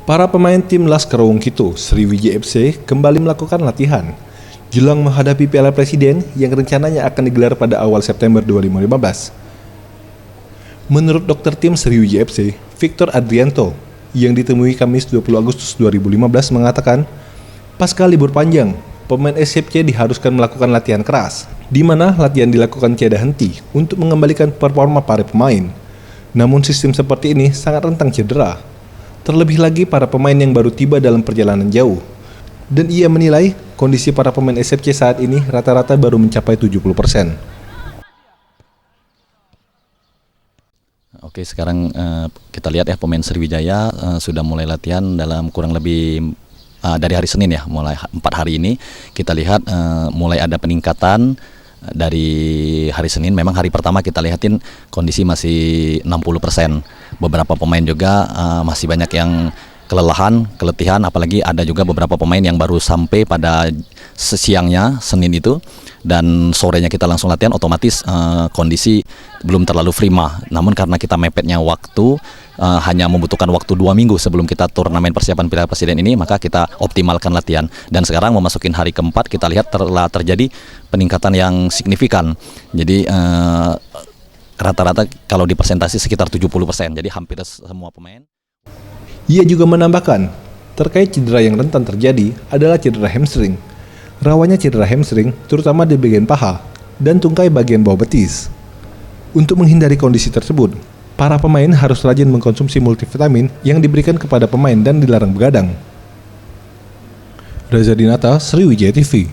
Para pemain tim Laskar Wongkito Sriwijaya FC kembali melakukan latihan jelang menghadapi Piala Presiden yang rencananya akan digelar pada awal September 2015. Menurut dokter tim Sriwijaya FC, Victor Adrianto, yang ditemui Kamis 20 Agustus 2015 mengatakan, pasca libur panjang, pemain SCFC diharuskan melakukan latihan keras, di mana latihan dilakukan tiada henti untuk mengembalikan performa para pemain. Namun sistem seperti ini sangat rentan cedera. Terlebih lagi para pemain yang baru tiba dalam perjalanan jauh. Dan ia menilai kondisi para pemain SCFC saat ini rata-rata baru mencapai 70%. Oke, sekarang kita lihat ya pemain Sriwijaya sudah mulai latihan dalam kurang lebih dari hari Senin ya, mulai 4 hari ini kita lihat mulai ada peningkatan. Dari hari Senin, memang hari pertama kita lihatin kondisi masih 60%. Beberapa pemain juga masih banyak yang keletihan, apalagi ada juga beberapa pemain yang baru sampai pada siangnya Senin itu, dan sorenya kita langsung latihan, otomatis kondisi belum terlalu prima. Namun karena kita mepetnya waktu, hanya membutuhkan waktu 2 minggu sebelum kita turnamen persiapan Piala Presiden ini, maka kita optimalkan latihan. Dan sekarang memasukin hari keempat, kita lihat telah terjadi peningkatan yang signifikan. Jadi rata-rata kalau di persentase sekitar 70%, jadi hampir semua pemain. Ia juga menambahkan, terkait cedera yang rentan terjadi adalah cedera hamstring. Rawannya cedera hamstring, terutama di bagian paha dan tungkai bagian bawah betis. Untuk menghindari kondisi tersebut, para pemain harus rajin mengkonsumsi multivitamin yang diberikan kepada pemain dan dilarang begadang. Reza Dinata, Sriwijaya TV.